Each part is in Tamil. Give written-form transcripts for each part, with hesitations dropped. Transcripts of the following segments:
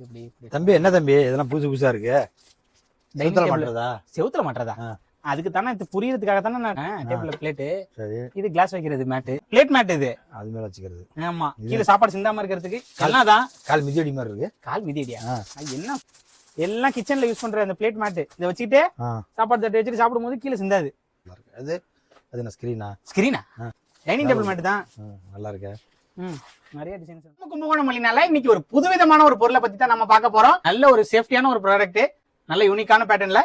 தம்பி என்ன தம்பி இதெல்லாம் புதுசு புதுசா இருக்கு? செவுத்துல மாட்டுறதா? அதுக்கு தானே இது புரியறதுக்காக தானே நான் டேபிள்ல பிளேட். சரி, இது கிளாஸ் வைக்கிறது மேட், பிளேட் மேட் இது. அது மேல வச்சுக்கிறது. ஆமா, கீழ சாப்பாடு சிந்தாம இருக்கிறதுக்கு. என்னதான் கால் மிதியடி மாதிரி இருக்கு. கால் மிதியடியா? என்ன எல்லாம் கிச்சன்ல யூஸ் பண்ற அந்த பிளேட் மேட். இத வச்சிட்டு சாப்பாடு தட்டு வச்சிட்டு சாப்பிடும்போது கீழ சிந்தாது. அது அது என்ன ஸ்கிரீனா? ஸ்கிரீனா? டைனிங் டேபிள் மேட் தான். நல்லா இருக்கு. நிறைய டிசைன்ஸ். கும்பகோணம் மொழினால இன்னைக்கு ஒரு புதுவிதமான ஒரு பொருளை பத்தி தான் நம்ம பார்க்க போறோம். நல்ல ஒரு சேஃப்டியான ஒரு ப்ராடக்ட், நல்ல யூனிக்கான பேட்டர்ன்ல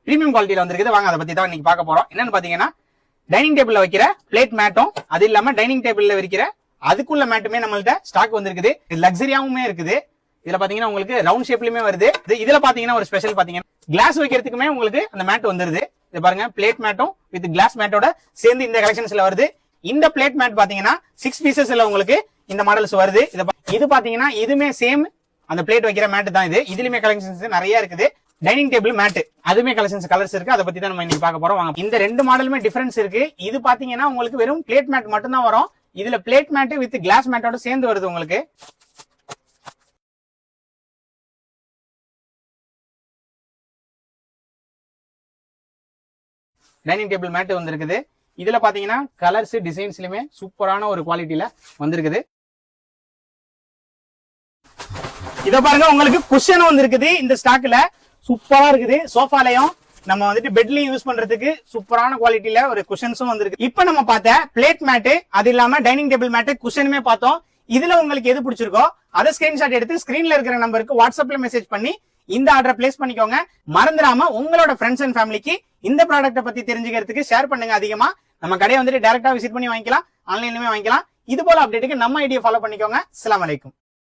பிரீமியம் குவாலிட்டியில வந்திருக்குது. வாங்க அதை பத்தி தான் இன்னைக்கு பார்க்க போறோம். என்னன்னு பாத்தீங்கன்னா டைனிங் டேபிள்ல வைக்கிற பிளேட் மேட்டும், அது இல்லாம டைனிங் டேபிள்ல வைக்கிற அதுக்குள்ள மேட்டுமே நம்மள்ட்ட ஸ்டாக் வந்திருக்குது. இது லக்ஸரியாவுமே இருக்குது. இதுல பாத்தீங்கன்னா உங்களுக்கு ரவுண்ட் ஷேப்லயுமே வருது. இதுல பாத்தீங்கன்னா ஒரு ஸ்பெஷல் பாத்தீங்கன்னா கிளாஸ் வைக்கிறதுக்குமே உங்களுக்கு அந்த மேட் வந்துருது. இது பாருங்க, பிளேட் மேட்டும் வித் கிளாஸ் மேட்டோட சேர்ந்து இந்த கலெக்ஷன்ஸ்ல வருது. இந்த பிளேட் மேட் பாத்தீங்கன்னா 6 பீசஸ்ல உங்களுக்கு இந்த மாடல்ஸ் வருது. இது பாத்தீங்கன்னா இதுமே சேம் அந்த பிளேட் வைக்கிற மேட் தான். இதுலயுமே கலெக்ஷன்ஸ் நிறைய இருக்குது. டைனிங் டேபிள் மேட் அதுமே கலெக்ஷன்ஸ் கலர்ஸ் இருக்கு. அதை பத்தி தான் நம்ம இன்னைக்கு பார்க்க போறோம். வாங்க. இந்த ரெண்டு மாடலுமே டிஃபரன்ஸ் இருக்கு. இது பாத்தீங்கன்னா உங்களுக்கு வெறும் பிளேட் மேட் மட்டும் தான் வரும். இதுல பிளேட் மேட் வித் கிளாஸ் மேட்டோட சேர்ந்து வருது. உங்களுக்கு டைனிங் டேபிள் மேட் வந்திருக்குது. இதுல பாத்தீங்கன்னா கலர்ஸ் டிசைன்ஸ்லயுமே சூப்பரான ஒரு குவாலிட்டியில வந்திருக்குது. இத பாருங்க, உங்களுக்கு குஷன் வந்திருக்குது. இந்த ஸ்டாக்ல சூப்பரா இருக்குது. சோஃபாலையும் நம்ம வந்துட்டு பெட்லயும் யூஸ் பண்றதுக்கு சூப்பரான குவாலிட்டியில ஒரு குஷன்ஸும் வந்திருக்கு. இப்ப நம்ம பார்த்த பிளேட் மேட், அது இல்லாம டைனிங் டேபிள் மேட், குஷனுமே பார்த்தோம். இதுல உங்களுக்கு எது பிடிச்சிருக்கோ அதை ஸ்கிரீன்ஷாட் எடுத்து ஸ்கிரீன்ல இருக்கிற நம்பருக்கு வாட்ஸ்அப்ல மெசேஜ் பண்ணி இந்த ஆர்டரை பிளேஸ் பண்ணிக்கோங்க. மறந்துடாம உங்களோட ஃப்ரெண்ட்ஸ் அண்ட் ஃபேமிலிக்கு இந்த ப்ராடக்ட்டை பத்தி தெரிஞ்சுக்கிறதுக்கு ஷேர் பண்ணுங்க. அதிகமா நம்ம கடையை வந்துட்டு டைரக்டா விசிட் பண்ணி வாங்கிக்கலாம், ஆன்லைன்லயுமே வாங்கிக்கலாம். இது போல அப்டேட்டுக்கு நம்ம ஐடியா ஃபாலோ பண்ணிக்கோங்க. அஸ்ஸலாமு அலைக்கும்.